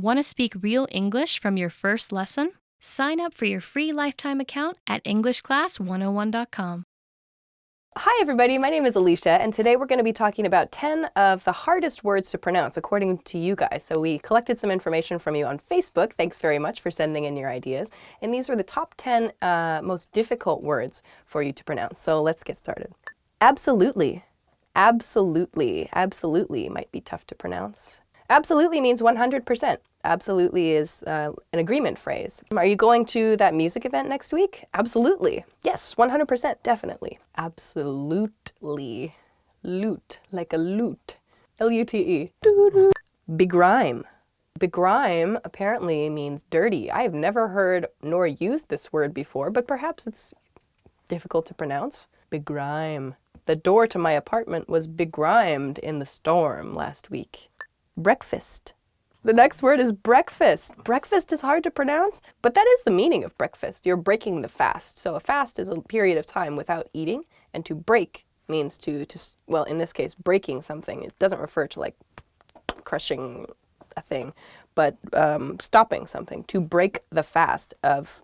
Want to speak real English from your first lesson? Sign up for your free lifetime account at EnglishClass101.com. Hi everybody, my name is Alicia, and today we're going to be talking about 10 of the hardest words to pronounce according to you guys. So we collected some information from you on Facebook. Thanks very much for sending in your ideas. And these were the top 10 most difficult words for you to pronounce. So let's get started. Absolutely. Absolutely. Absolutely might be tough to pronounce. Absolutely means 100%. Absolutely is an agreement phrase. Are you going to that music event next week? Absolutely. Yes, 100%, definitely. Absolutely. Lute, like a lute. L-U-T-E. Begrime. Begrime apparently means dirty. I have never heard nor used this word before, but perhaps it's difficult to pronounce. Begrime. The door to my apartment was begrimed in the storm last week. Breakfast. The next word is breakfast. Breakfast is hard to pronounce, but that is the meaning of breakfast. You're breaking the fast. So a fast is a period of time without eating, and to break means well, in this case, breaking something. It doesn't refer to like crushing a thing, but stopping something. To break the fast of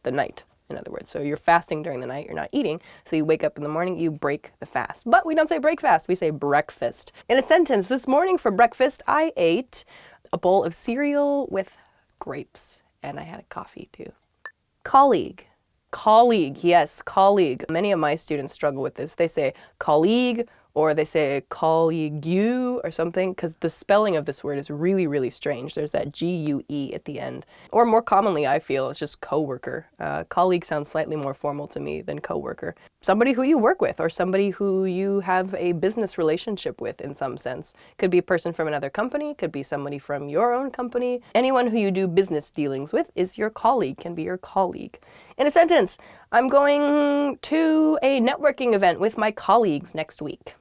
the night, in other words. So you're fasting during the night, you're not eating, so you wake up in the morning, you break the fast. But we don't say break fast, we say breakfast. In a sentence, this morning for breakfast, I ate a bowl of cereal with grapes, and I had a coffee too. Colleague. Colleague, yes, colleague. Many of my students struggle with this. They say colleague, or they say colleague or something, because the spelling of this word is really, really strange. There's that G-U-E at the end. Or more commonly, I feel, it's just coworker. Colleague sounds slightly more formal to me than coworker. Somebody who you work with, or somebody who you have a business relationship with in some sense. Could be a person from another company, could be somebody from your own company. Anyone who you do business dealings with is your colleague, can be your colleague. In a sentence, I'm going to a networking event with my colleagues next week.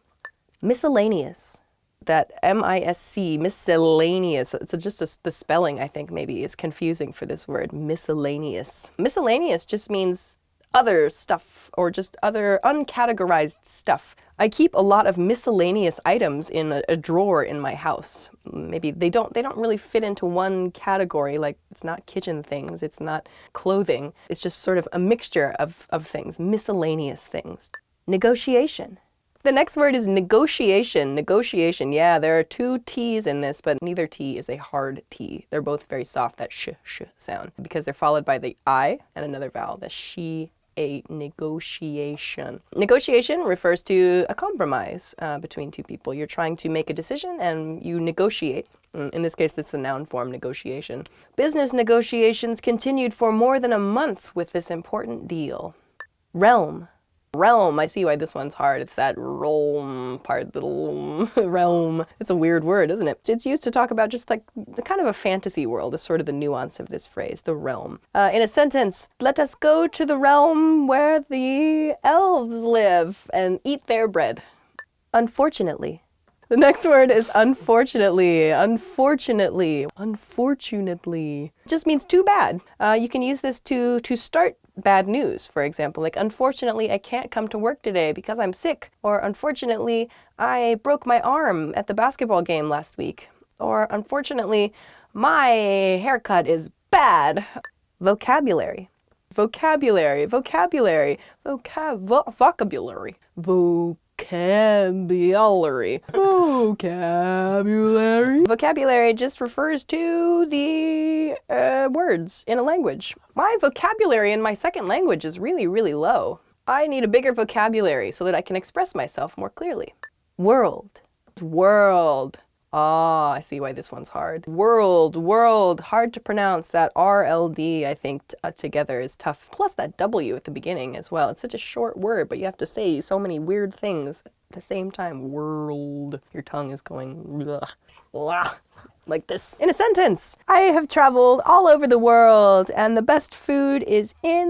Miscellaneous. That M-I-S-C, miscellaneous. It's just the spelling, I think, maybe is confusing for this word, miscellaneous. Miscellaneous just means other stuff, or just other uncategorized stuff. I keep a lot of miscellaneous items in a drawer in my house. Maybe they don't really fit into one category, like it's not kitchen things, it's not clothing. It's just sort of a mixture of things, miscellaneous things. Negotiation. The next word is negotiation. Negotiation, yeah, there are two T's in this, but neither T is a hard T. They're both very soft, that sh sound, because they're followed by the I and another vowel, the she, a negotiation. Negotiation refers to a compromise between two people. You're trying to make a decision and you negotiate. In this case, that's the noun form, negotiation. Business negotiations continued for more than a month with this important deal. Realm. Realm, I see why this one's hard. It's that realm part, the realm. It's a weird word, isn't it? It's used to talk about just like the kind of a fantasy world is sort of the nuance of this phrase, the realm. In a sentence, let us go to the realm where the elves live and eat their bread. Unfortunately. The next word is unfortunately. Unfortunately. Unfortunately. It just means too bad. You can use this to start bad news, for example, like unfortunately I can't come to work today because I'm sick, or unfortunately I broke my arm at the basketball game last week, or unfortunately my haircut is bad. Vocabulary. Vocabulary. Vocabulary. Vocabulary. Vocabulary. Vocabulary. Vocabulary just refers to the words in a language. My vocabulary in my second language is really, really low. I need a bigger vocabulary so that I can express myself more clearly. World. World. Ah, I see why this one's hard. World, world, hard to pronounce. That R-L-D, I think, together is tough. Plus that W at the beginning as well. It's such a short word, but you have to say so many weird things at the same time. World. Your tongue is going blah, blah, like this. In a sentence, I have traveled all over the world, and the best food is in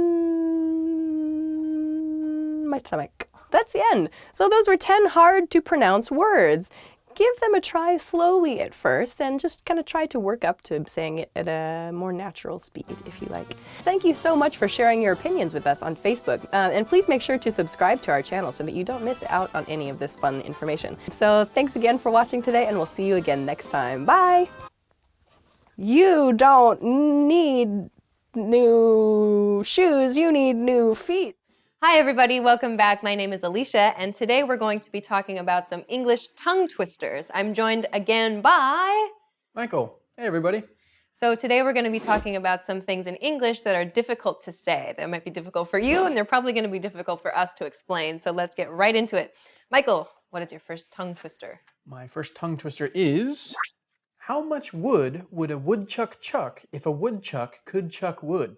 my stomach. That's the end. So those were 10 hard to pronounce words. Give them a try slowly at first and just kind of try to work up to saying it at a more natural speed, if you like. Thank you so much for sharing your opinions with us on Facebook. And please make sure to subscribe to our channel so that you don't miss out on any of this fun information. So thanks again for watching today, and we'll see you again next time. Bye! You don't need new shoes, you need new feet. Hi everybody, welcome back. My name is Alicia, and today we're going to be talking about some English tongue twisters. I'm joined again by... Michael. Hey everybody. So today we're going to be talking about some things in English that are difficult to say. That might be difficult for you, and they're probably going to be difficult for us to explain. So let's get right into it. Michael, what is your first tongue twister? My first tongue twister is, how much wood would a woodchuck chuck if a woodchuck could chuck wood?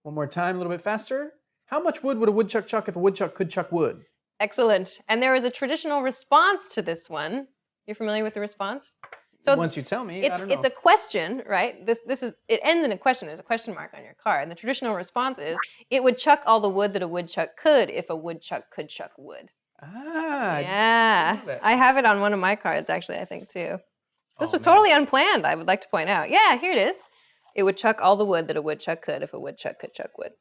One more time, a little bit faster. How much wood would a woodchuck chuck if a woodchuck could chuck wood? Excellent. And there is a traditional response to this one. You're familiar with the response? So once you tell me, I don't know. It's a question, right? It ends in a question. There's a question mark on your card. And the traditional response is, it would chuck all the wood that a woodchuck could if a woodchuck could chuck wood. Ah. Yeah. I have it on one of my cards, actually, I think, too. This was totally unplanned, I would like to point out. Yeah, here it is. It would chuck all the wood that a woodchuck could if a woodchuck could chuck wood.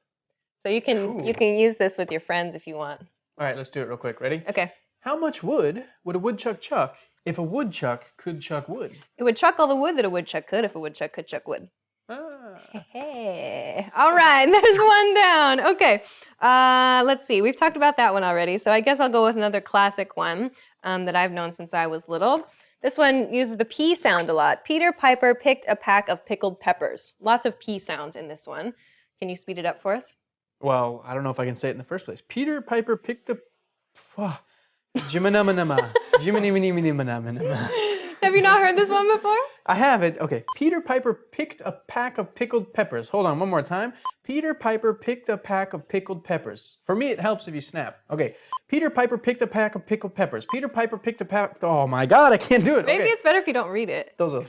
So you can use this with your friends if you want. All right, let's do it real quick. Ready? Okay. How much wood would a woodchuck chuck if a woodchuck could chuck wood? It would chuck all the wood that a woodchuck could if a woodchuck could chuck wood. Ah. Hey. All right, there's one down. Okay, let's see. We've talked about that one already, so I guess I'll go with another classic one that I've known since I was little. This one uses the P sound a lot. Peter Piper picked a pack of pickled peppers. Lots of P sounds in this one. Can you speed it up for us? Well, I don't know if I can say it in the first place. Peter Piper picked a... Jimanamanama. Jiminiminimanamanama. Have you not heard this one before? I have it. Okay. Peter Piper picked a pack of pickled peppers. Hold on, one more time. Peter Piper picked a pack of pickled peppers. For me, it helps if you snap. Okay. Peter Piper picked a pack of pickled peppers. Peter Piper picked a pack... Oh my God, I can't do it. Maybe okay. it's better if you don't read it. Those are...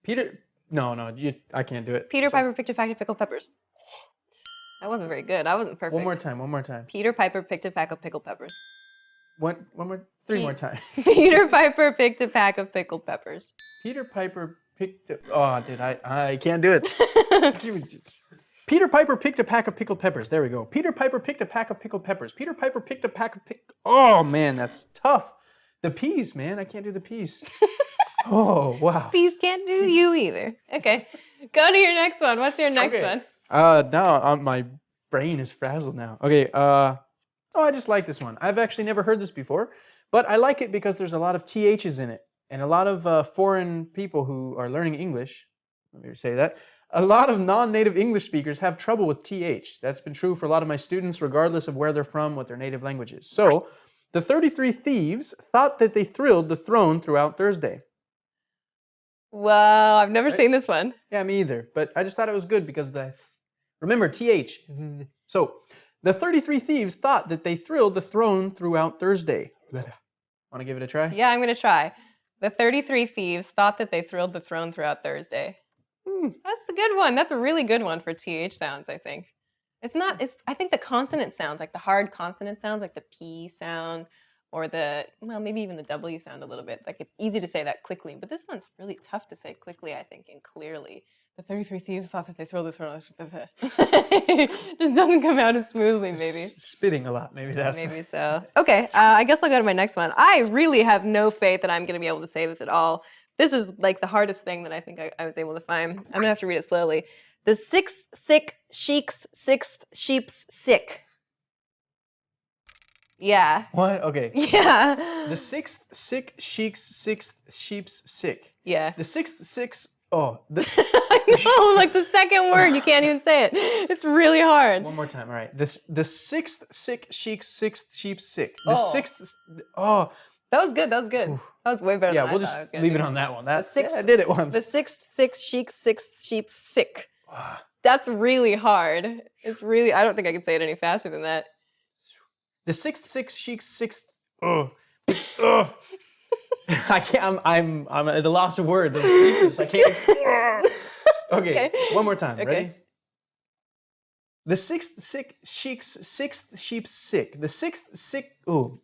Peter... No, I can't do it. Peter Piper picked a pack of pickled peppers. That wasn't very good. I wasn't perfect. One more time. Peter Piper picked a pack of pickled peppers. Three more times. Peter Piper picked a pack of pickled peppers. Peter Piper picked a... Oh, dude, I can't do it. Peter Piper picked a pack of pickled peppers. There we go. Peter Piper picked a pack of pickled peppers. Peter Piper picked a pack of Oh, man, that's tough. The P's, man. I can't do the P's. Oh, wow. P's can't do you either. Okay. Go to your next one. What's your next one? Now my brain is frazzled now. Okay, I just like this one. I've actually never heard this before, but I like it because there's a lot of THs in it. And a lot of foreign people who are learning English, let me say that, a lot of non-native English speakers have trouble with TH. That's been true for a lot of my students, regardless of where they're from, what their native language is. So, the 33 thieves thought that they thrilled the throne throughout Thursday. Wow, I've never seen this one. Yeah, me either. But I just thought it was good because remember, TH. So, the 33 thieves thought that they thrilled the throne throughout Thursday. Want to give it a try? Yeah, I'm going to try. The 33 thieves thought that they thrilled the throne throughout Thursday. That's a good one. That's a really good one for TH sounds, I think. I think the consonant sounds, like the hard consonant sounds, like the P sound, or maybe even the W sound a little bit. Like it's easy to say that quickly, but this one's really tough to say quickly, I think, and clearly. The 33 thieves thought that they thrilled the throne. Just doesn't come out as smoothly, maybe. Spitting a lot, maybe that's... Maybe so. Okay, I guess I'll go to my next one. I really have no faith that I'm going to be able to say this at all. This is like the hardest thing that I think I was able to find. I'm going to have to read it slowly. The sixth sick sheik's sixth sheep's sick. Yeah. What? Okay. Yeah. The sixth sick sheik's sixth sheep's sick. Yeah. The sixth six... Oh. I know, like the second word, you can't even say it. It's really hard. One more time, all right. The sixth sick sheik's sixth sheep's sick. The sixth... Oh. That was good, that was good. That was way better than I thought I was going to do. Yeah, we'll just leave it on that one. I did it once. The sixth sick sheik's sixth sheep's sick. That's really hard. It's really... I don't think I can say it any faster than that. The sixth six sheik's sixth... Oh. Oh. I can't. I'm at a loss of words. I'm speechless. I can't. Okay, one more time. Okay. Ready? The sixth sick sheik's sixth sheep's sick. The sixth sick. Oh,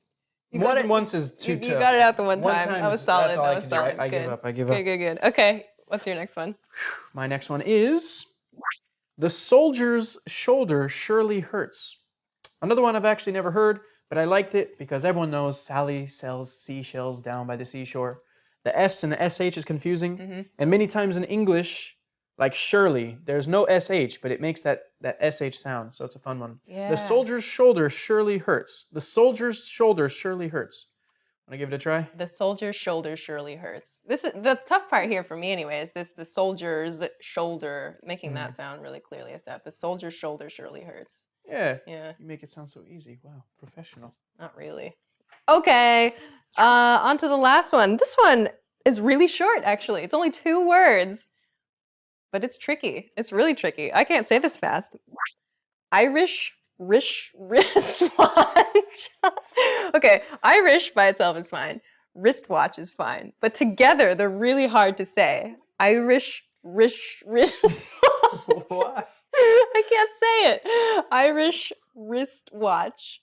more than once is too tough. You got it out the one time. That was solid. That was solid. I give up. Okay, good. Okay, what's your next one? My next one is the soldier's shoulder surely hurts. Another one I've actually never heard. But I liked it because everyone knows Sally sells seashells down by the seashore. The S and the SH is confusing. And many times in English, Like Shirley, there's no sh, but it makes that sh sound, so it's a fun one. Yeah. The soldier's shoulder surely hurts. The soldier's shoulder surely hurts. Want to give it a try? The soldier's shoulder surely hurts. This is the tough part here for me anyway, is the soldier's shoulder, making that sound really clearly as that. The soldier's shoulder surely hurts. Yeah. Yeah. You make it sound so easy. Wow, professional. Not really. Okay, on to the last one. This one is really short, actually. It's only 2 words, but it's tricky. It's really tricky. I can't say this fast. Irish wristwatch. Okay, Irish by itself is fine. Wristwatch is fine. But together, they're really hard to say. Irish wristwatch. What? I can't say it. Irish wristwatch.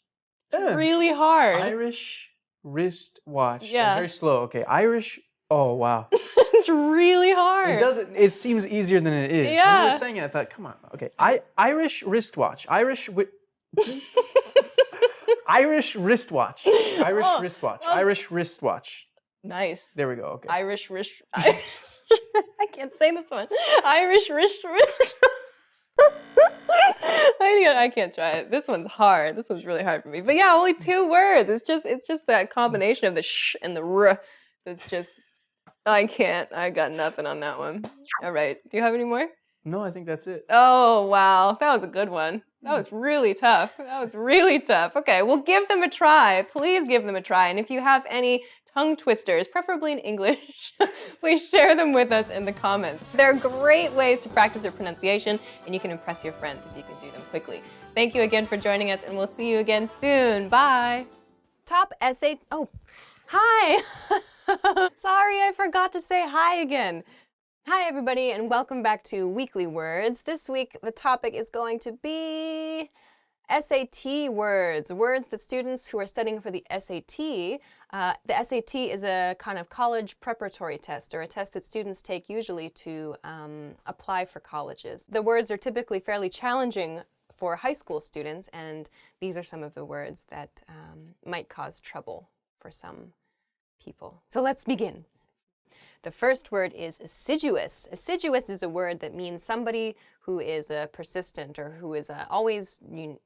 It's really hard. Irish wristwatch. Yeah. That's very slow. Okay, Irish. Oh wow. It's really hard. It doesn't. It seems easier than it is. When you Yeah. were saying it, I thought, come on. Okay, Irish wristwatch. Irish wristwatch. Irish Oh, wristwatch. well- Irish wristwatch. Nice. There we go. Okay. Irish wrist. I can't say this one. Irish wrist. I can't try it. This one's hard. This one's really hard for me. But yeah, only 2 words. It's just that combination of the sh and the r. It's just I can't. I got nothing on that one. All right. Do you have any more? No, I think that's it. Oh, wow. That was a good one. That was really tough. That was really tough. Okay, well, give them a try. Please give them a try. And if you have any tongue twisters, preferably in English, please share them with us in the comments. They're great ways to practice your pronunciation, and you can impress your friends if you can do them quickly. Thank you again for joining us, and we'll see you again soon. Bye. Top essay. Oh, hi. Sorry, I forgot to say hi again. Hi everybody and welcome back to Weekly Words. This week the topic is going to be SAT words, words that students who are studying for the SAT. The SAT is a kind of college preparatory test or a test that students take usually to apply for colleges. The words are typically fairly challenging for high school students, and these are some of the words that might cause trouble for some people. So let's begin. The first word is assiduous. Assiduous is a word that means somebody who is persistent or who is always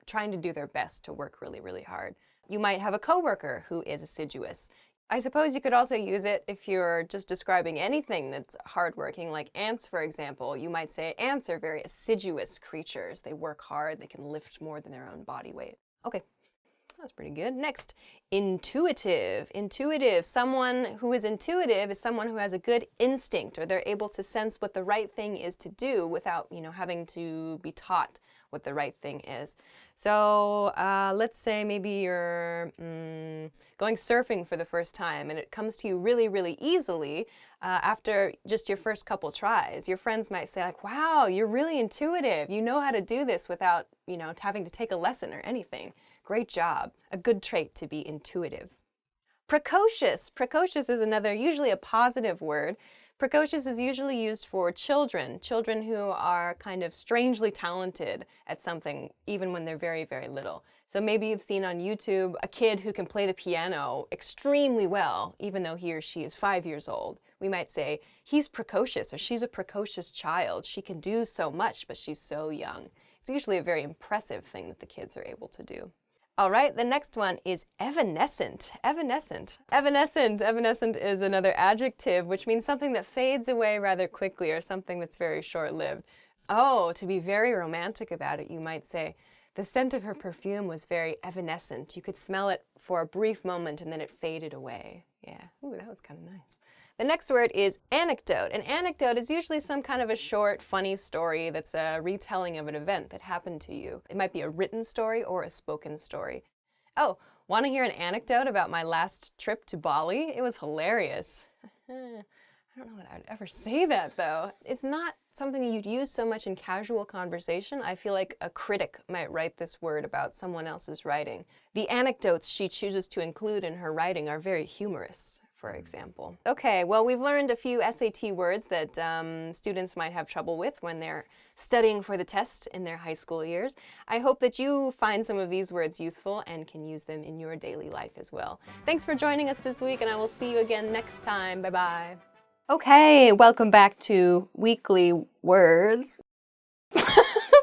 trying to do their best to work really, really hard. You might have a coworker who is assiduous. I suppose you could also use it if you're just describing anything that's hardworking, like ants, for example. You might say ants are very assiduous creatures. They work hard. They can lift more than their own body weight. Okay. That's pretty good. Next, intuitive. Intuitive. Someone who is intuitive is someone who has a good instinct, or they're able to sense what the right thing is to do without, having to be taught what the right thing is. So let's say maybe you're going surfing for the first time and it comes to you really, really easily after just your first couple tries. Your friends might say like, wow, you're really intuitive. You know how to do this without, having to take a lesson or anything. Great job. A good trait to be intuitive. Precocious. Precocious is another, usually a positive word. Precocious is usually used for children who are kind of strangely talented at something, even when they're very, very little. So maybe you've seen on YouTube a kid who can play the piano extremely well, even though he or she is 5 years old. We might say, he's precocious, or she's a precocious child. She can do so much, but she's so young. It's usually a very impressive thing that the kids are able to do. All right, the next one is evanescent. Evanescent. Evanescent. Evanescent is another adjective, which means something that fades away rather quickly or something that's very short-lived. Oh, to be very romantic about it, you might say, the scent of her perfume was very evanescent. You could smell it for a brief moment and then it faded away. Yeah, ooh, that was kind of nice. The next word is anecdote. An anecdote is usually some kind of a short, funny story that's a retelling of an event that happened to you. It might be a written story or a spoken story. Oh, want to hear an anecdote about my last trip to Bali? It was hilarious. I don't know that I'd ever say that, though. It's not something you'd use so much in casual conversation. I feel like a critic might write this word about someone else's writing. The anecdotes she chooses to include in her writing are very humorous, for example. Okay, well, we've learned a few SAT words that students might have trouble with when they're studying for the test in their high school years. I hope that you find some of these words useful and can use them in your daily life as well. Thanks for joining us this week, and I will see you again next time. Bye-bye. Okay, welcome back to Weekly Words.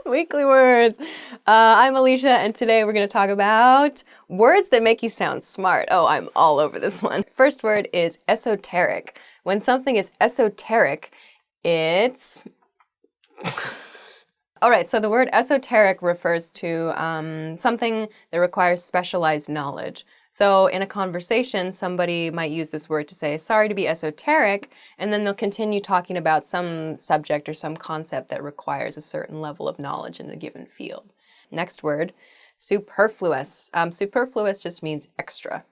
Weekly Words. I'm Alicia, and today we're going to talk about words that make you sound smart. Oh, I'm all over this one. First word is esoteric. When something is esoteric, it's... All right, so the word esoteric refers to something that requires specialized knowledge. So in a conversation, somebody might use this word to say, sorry to be esoteric, and then they'll continue talking about some subject or some concept that requires a certain level of knowledge in a given field. Next word, superfluous. Superfluous just means extra,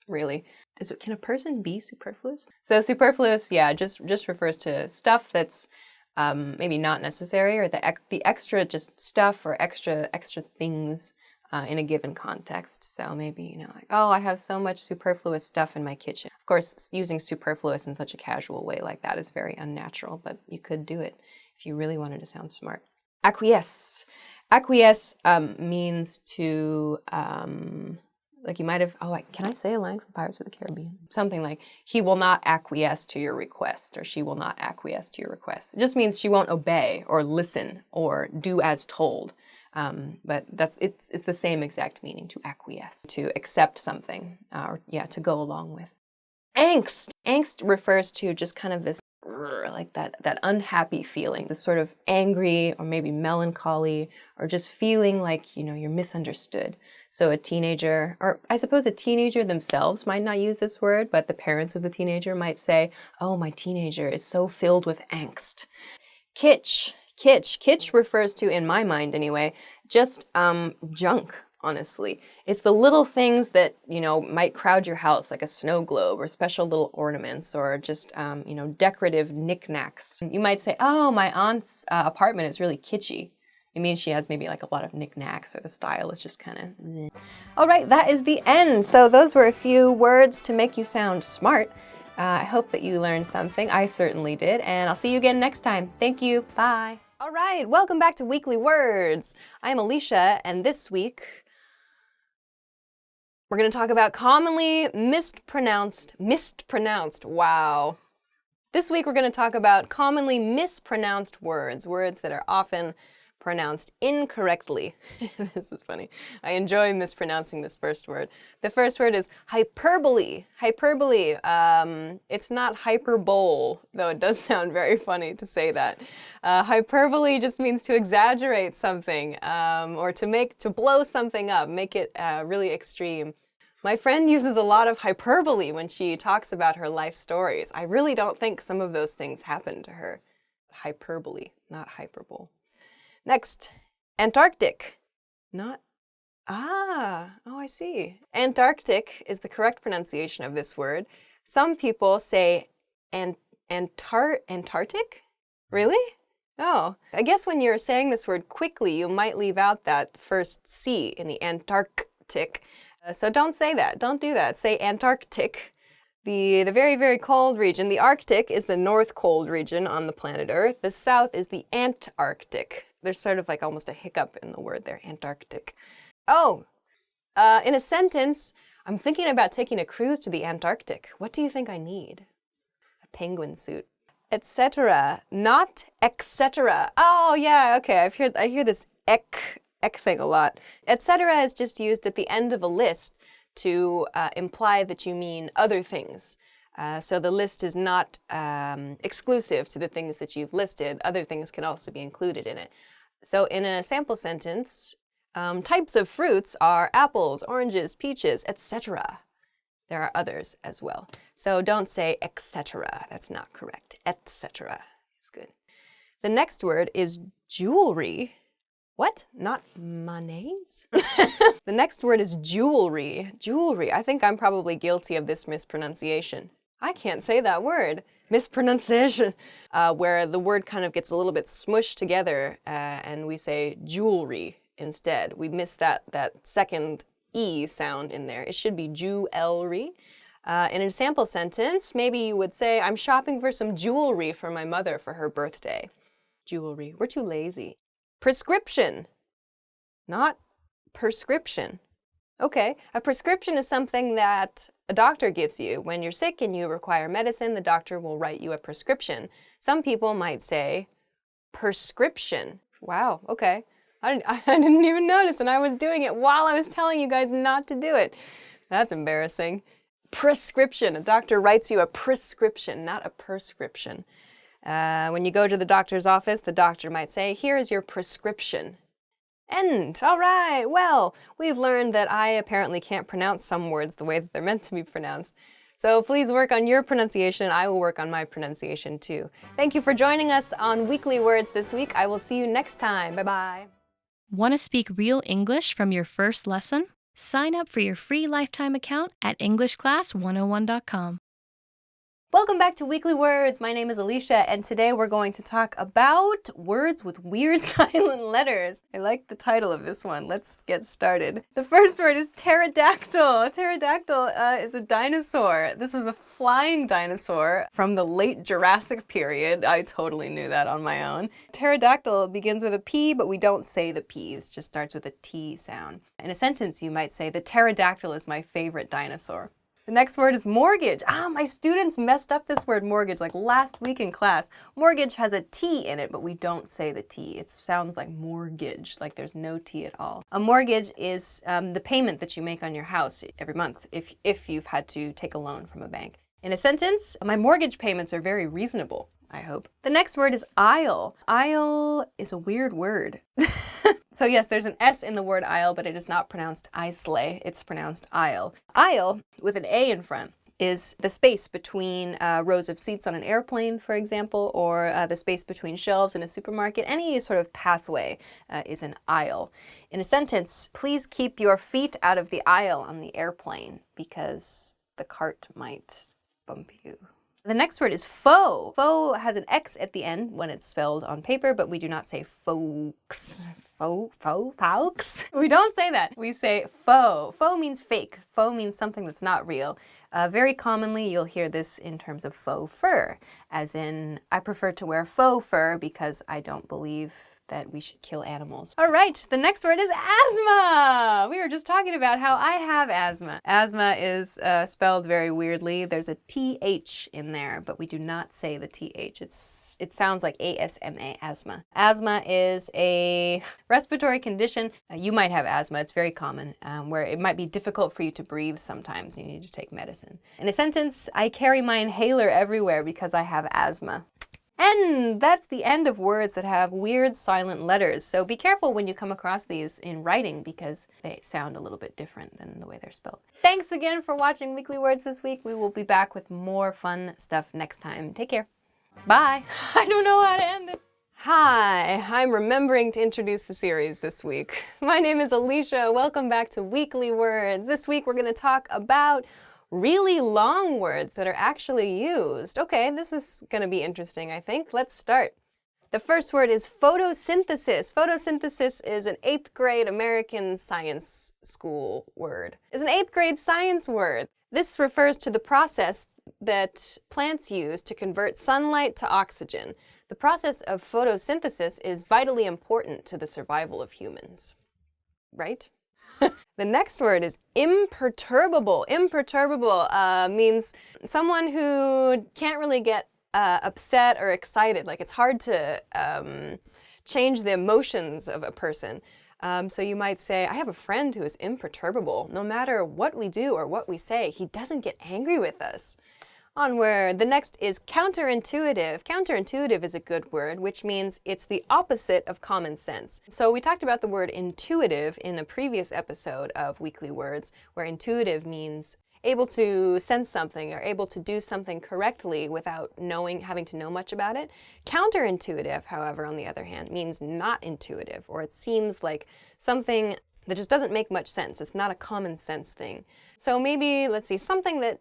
really. Can a person be superfluous? So superfluous, yeah, just refers to stuff that's maybe not necessary, or the extra just stuff or extra things in a given context. So maybe, like, oh, I have so much superfluous stuff in my kitchen. Of course, using superfluous in such a casual way like that is very unnatural, but you could do it if you really wanted to sound smart. Acquiesce. Acquiesce means to, like you might have, can I say a line from Pirates of the Caribbean? Something like, he will not acquiesce to your request, or she will not acquiesce to your request. It just means she won't obey or listen or do as told. But it's the same exact meaning, to acquiesce, to accept something, to go along with. Angst. Angst refers to just kind of this, like that unhappy feeling, this sort of angry or maybe melancholy, or just feeling like, you're misunderstood. So a teenager, or I suppose a teenager themselves might not use this word, but the parents of the teenager might say, oh, my teenager is so filled with angst. Kitsch. Kitsch refers to, in my mind anyway, just junk, honestly. It's the little things that, might crowd your house, like a snow globe or special little ornaments, or just, decorative knickknacks. You might say, oh, my aunt's apartment is really kitschy. It means she has maybe like a lot of knickknacks, or the style is just kind of... All right, that is the end. So those were a few words to make you sound smart. I hope that you learned something. I certainly did, and I'll see you again next time. Thank you. Bye. All right, welcome back to Weekly Words. I'm Alicia, and this week we're going to talk about commonly mispronounced, wow. This week we're going to talk about commonly mispronounced words that are often pronounced incorrectly. This is funny. I enjoy mispronouncing this first word. The first word is hyperbole. Hyperbole. It's not hyperbole, though it does sound very funny to say that. Hyperbole just means to exaggerate something, or to blow something up, make it really extreme. My friend uses a lot of hyperbole when she talks about her life stories. I really don't think some of those things happened to her. Hyperbole, not hyperbole. Next, Antarctic. I see. Antarctic is the correct pronunciation of this word. Some people say Antarctic? Really? Oh, I guess when you're saying this word quickly, you might leave out that first C in the Antarctic. So don't say that. Don't do that. Say Antarctic. The very, very cold region. The Arctic is the north cold region on the planet Earth. The south is the Antarctic. There's sort of like almost a hiccup in the word there, Antarctic. Oh, in a sentence, I'm thinking about taking a cruise to the Antarctic. What do you think I need? A penguin suit. Etc. Not etc. Oh, yeah, okay. I hear this ek thing a lot. Etc. is just used at the end of a list to imply that you mean other things. So the list is not exclusive to the things that you've listed. Other things can also be included in it. So in a sample sentence, types of fruits are apples, oranges, peaches, etc. There are others as well. So don't say etc. That's not correct. Etc. is good. The next word is jewelry. What? Not mayonnaise? The next word is jewelry. Jewelry. I think I'm probably guilty of this mispronunciation. I can't say that word. Mispronunciation. Where the word kind of gets a little bit smushed together and we say jewelry instead. We miss that second E sound in there. It should be jewelry. In a sample sentence, maybe you would say, I'm shopping for some jewelry for my mother for her birthday. Jewelry. We're too lazy. Prescription. Not prescription. Okay, a prescription is something that a doctor gives you. When you're sick and you require medicine, the doctor will write you a prescription. Some people might say prescription. Wow, okay. I didn't even notice, and I was doing it while I was telling you guys not to do it. That's embarrassing. Prescription. A doctor writes you a prescription, not a prescription. When you go to the doctor's office, the doctor might say, "Here is your prescription." End. All right. Well, we've learned that I apparently can't pronounce some words the way that they're meant to be pronounced. So please work on your pronunciation. I will work on my pronunciation too. Thank you for joining us on Weekly Words this week. I will see you next time. Bye-bye. Want to speak real English from your first lesson? Sign up for your free lifetime account at EnglishClass101.com. Welcome back to Weekly Words. My name is Alicia, and today we're going to talk about words with weird silent letters. I like the title of this one. Let's get started. The first word is pterodactyl. A pterodactyl is a dinosaur. This was a flying dinosaur from the late Jurassic period. I totally knew that on my own. Pterodactyl begins with a P, but we don't say the P. It just starts with a T sound. In a sentence, you might say, "The pterodactyl is my favorite dinosaur." The next word is mortgage. My students messed up this word mortgage like last week in class. Mortgage has a T in it, but we don't say the T. It sounds like mortgage, like there's no T at all. A mortgage is the payment that you make on your house every month if you've had to take a loan from a bank. In a sentence, my mortgage payments are very reasonable, I hope. The next word is aisle. Aisle is a weird word. So yes, there's an S in the word aisle, but it is not pronounced islay, it's pronounced aisle. Aisle, with an A in front, is the space between rows of seats on an airplane, for example, or the space between shelves in a supermarket. Any sort of pathway is an aisle. In a sentence, please keep your feet out of the aisle on the airplane because the cart might bump you. The next word is faux. Faux has an X at the end when it's spelled on paper, but we do not say folks. Folks? We don't say that. We say faux. Faux means fake. Faux means something that's not real. Very commonly, you'll hear this in terms of faux fur, as in, I prefer to wear faux fur because I don't believe that we should kill animals. All right, the next word is asthma. We were just talking about how I have asthma. Asthma is spelled very weirdly. There's a TH in there, but we do not say the TH. It sounds like ASMA, asthma. Asthma is a respiratory condition. You might have asthma. It's very common, where it might be difficult for you to breathe sometimes. You need to take medicine. In a sentence, I carry my inhaler everywhere because I have asthma. And that's the end of words that have weird silent letters. So be careful when you come across these in writing because they sound a little bit different than the way they're spelled. Thanks again for watching Weekly Words this week. We will be back with more fun stuff next time. Take care. Bye. I don't know how to end this. Hi, I'm remembering to introduce the series this week. My name is Alicia. Welcome back to Weekly Words. This week we're going to talk about really long words that are actually used. Okay, this is going to be interesting, I think. Let's start. The first word is photosynthesis. Photosynthesis is an 8th grade American science school word. It's an 8th grade science word. This refers to the process that plants use to convert sunlight to oxygen. The process of photosynthesis is vitally important to the survival of humans. Right? The next word is imperturbable. Imperturbable means someone who can't really get upset or excited. Like it's hard to change the emotions of a person. So you might say, I have a friend who is imperturbable. No matter what we do or what we say, he doesn't get angry with us. Onward. The next is counterintuitive. Counterintuitive is a good word, which means it's the opposite of common sense. So we talked about the word intuitive in a previous episode of Weekly Words, where intuitive means able to sense something or able to do something correctly without having to know much about it. Counterintuitive, however, on the other hand, means not intuitive, or it seems like something that just doesn't make much sense. It's not a common sense thing. So maybe, let's see, something that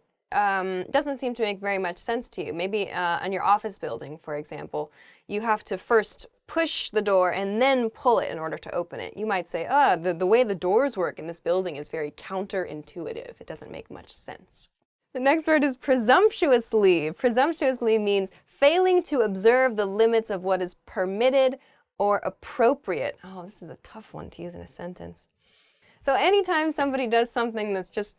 doesn't seem to make very much sense to you. Maybe on your office building, for example, you have to first push the door and then pull it in order to open it. You might say, the way the doors work in this building is very counterintuitive. It doesn't make much sense. The next word is presumptuously. Presumptuously means failing to observe the limits of what is permitted or appropriate. Oh, this is a tough one to use in a sentence. So anytime somebody does something that's just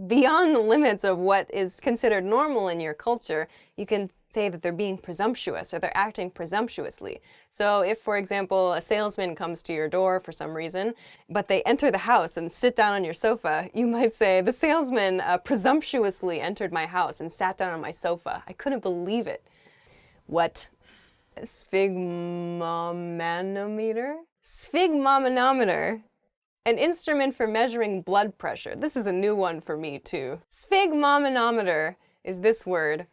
beyond the limits of what is considered normal in your culture, you can say that they're being presumptuous or they're acting presumptuously. So if, for example, a salesman comes to your door for some reason, but they enter the house and sit down on your sofa, you might say, the salesman presumptuously entered my house and sat down on my sofa. I couldn't believe it. What? Sphygmomanometer? Sphygmomanometer. An instrument for measuring blood pressure. This is a new one for me too. Sphygmomanometer is this word.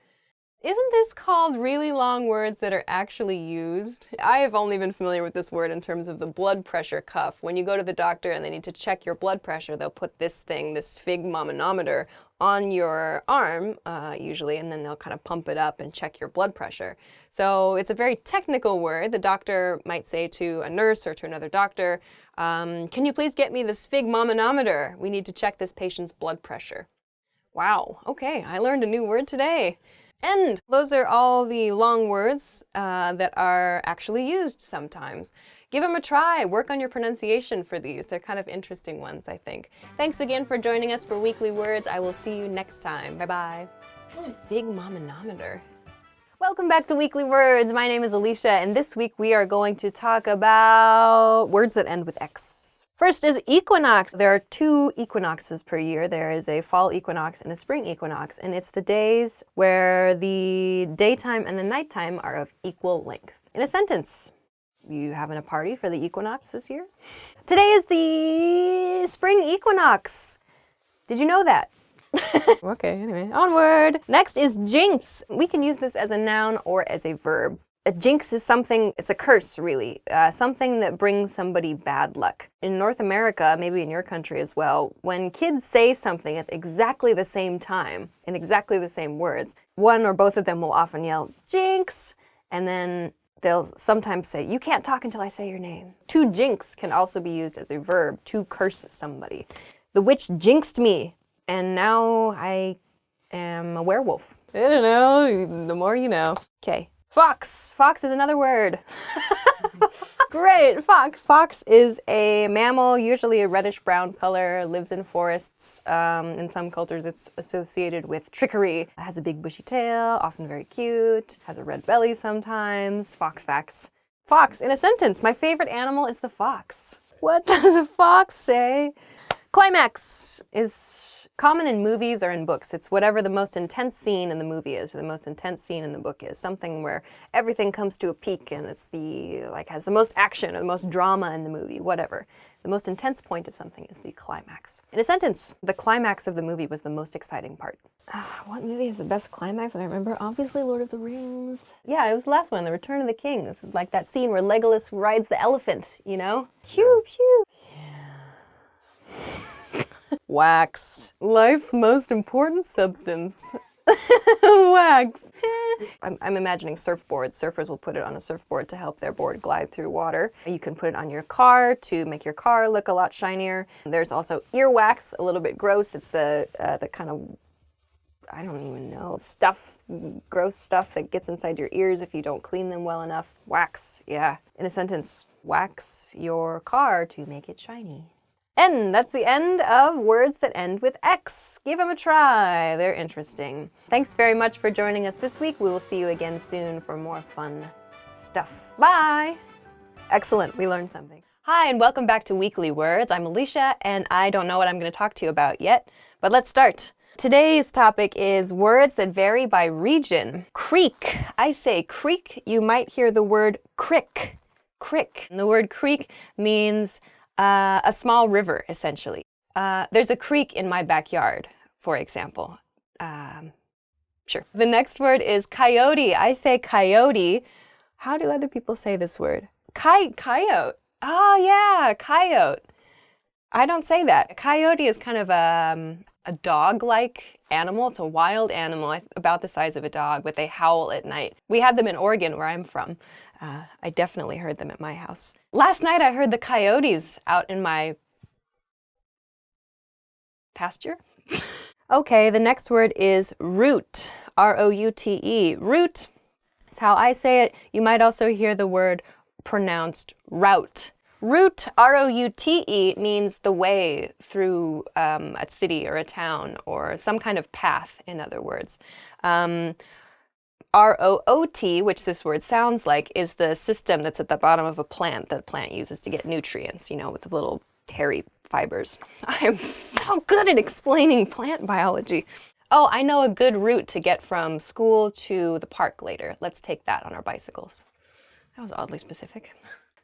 Isn't this called really long words that are actually used? I have only been familiar with this word in terms of the blood pressure cuff. When you go to the doctor and they need to check your blood pressure, they'll put this thing, this sphygmomanometer, on your arm, usually, and then they'll kind of pump it up and check your blood pressure. So it's a very technical word. The doctor might say to a nurse or to another doctor, can you please get me the sphygmomanometer? We need to check this patient's blood pressure. Wow, okay, I learned a new word today. And those are all the long words that are actually used sometimes. Give them a try. Work on your pronunciation for these. They're kind of interesting ones, I think. Thanks again for joining us for Weekly Words. I will see you next time. Bye-bye. Sphygmomanometer. Welcome back to Weekly Words. My name is Alicia, and this week we are going to talk about words that end with X. First is equinox. There are 2 equinoxes per year. There is a fall equinox and a spring equinox, and it's the days where the daytime and the nighttime are of equal length. In a sentence, you having a party for the equinox this year? Today is the spring equinox. Did you know that? Okay, anyway, onward. Next is jinx. We can use this as a noun or as a verb. A jinx is something, it's a curse really, something that brings somebody bad luck. In North America, maybe in your country as well, when kids say something at exactly the same time, in exactly the same words, one or both of them will often yell, jinx, and then they'll sometimes say, you can't talk until I say your name. To jinx can also be used as a verb, to curse somebody. The witch jinxed me, and now I am a werewolf. I don't know, the more you know. Okay. Fox. Fox is another word. Great, fox. Fox is a mammal, usually a reddish-brown color, lives in forests. In some cultures it's associated with trickery. It has a big bushy tail, often very cute, has a red belly sometimes. Fox facts. Fox, in a sentence, my favorite animal is the fox. What does a fox say? Climax is common in movies or in books. It's whatever the most intense scene in the movie is, or the most intense scene in the book is. Something where everything comes to a peak and it's has the most action or the most drama in the movie, whatever. The most intense point of something is the climax. In a sentence, the climax of the movie was the most exciting part. What movie has the best climax? I remember, obviously, Lord of the Rings. Yeah, it was the last one, The Return of the King. This is like that scene where Legolas rides the elephant, you know? Pew, pew. Wax. Life's most important substance. Wax. I'm imagining surfboards. Surfers will put it on a surfboard to help their board glide through water. You can put it on your car to make your car look a lot shinier. There's also earwax, a little bit gross. It's the kind of, I don't even know, gross stuff that gets inside your ears if you don't clean them well enough. Wax, yeah. In a sentence, wax your car to make it shiny. And that's the end of words that end with X. Give them a try. They're interesting. Thanks very much for joining us this week. We will see you again soon for more fun stuff. Bye. Excellent. We learned something. Hi, and welcome back to Weekly Words. I'm Alicia, and I don't know what I'm going to talk to you about yet, but let's start. Today's topic is words that vary by region. Creek. I say creek. You might hear the word crick. Crick. And the word creek means a small river, essentially. There's a creek in my backyard, for example. Sure. The next word is coyote. I say coyote. How do other people say this word? Coyote. Oh, yeah, coyote. I don't say that. A coyote is kind of a dog-like animal. It's a wild animal, about the size of a dog, but they howl at night. We have them in Oregon, where I'm from. I definitely heard them at my house. Last night I heard the coyotes out in my pasture. Okay, the next word is route. R-O-U-T-E. Route is how I say it. You might also hear the word pronounced route. Route, R-O-U-T-E, means the way through a city or a town, or some kind of path, in other words. R-O-O-T, which this word sounds like, is the system that's at the bottom of a plant that a plant uses to get nutrients, you know, with the little hairy fibers. I am so good at explaining plant biology. Oh, I know a good route to get from school to the park later. Let's take that on our bicycles. That was oddly specific.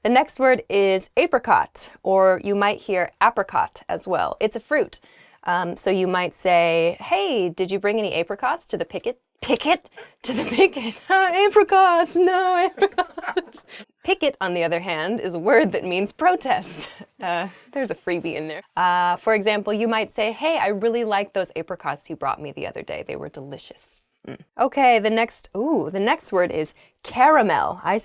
The next word is apricot, or you might hear apricot as well. It's a fruit. So you might say, hey, did you bring any apricots to the picket? Picket? To the picket. Apricots, no apricots. Picket, on the other hand, is a word that means protest. There's a freebie in there. For example, you might say, hey, I really like those apricots you brought me the other day. They were delicious. Okay, the next word is caramel. I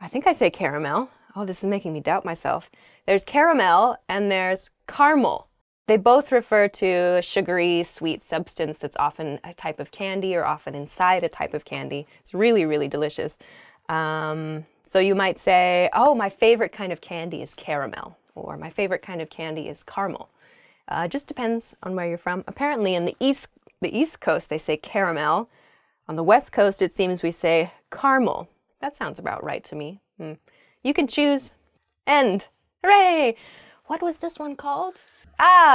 think I say caramel. Oh, this is making me doubt myself. There's caramel and there's caramel. They both refer to a sugary, sweet substance that's often a type of candy or often inside a type of candy. It's really, really delicious. So you might say, oh, my favorite kind of candy is caramel, or my favorite kind of candy is caramel. Just depends on where you're from. Apparently in the East Coast, they say caramel. On the West Coast, it seems we say caramel. That sounds about right to me. You can choose. End. Hooray! What was this one called?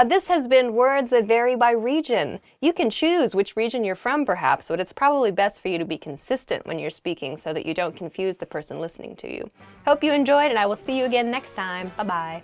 This has been words that vary by region. You can choose which region you're from, perhaps, but it's probably best for you to be consistent when you're speaking so that you don't confuse the person listening to you. Hope you enjoyed, and I will see you again next time. Bye-bye.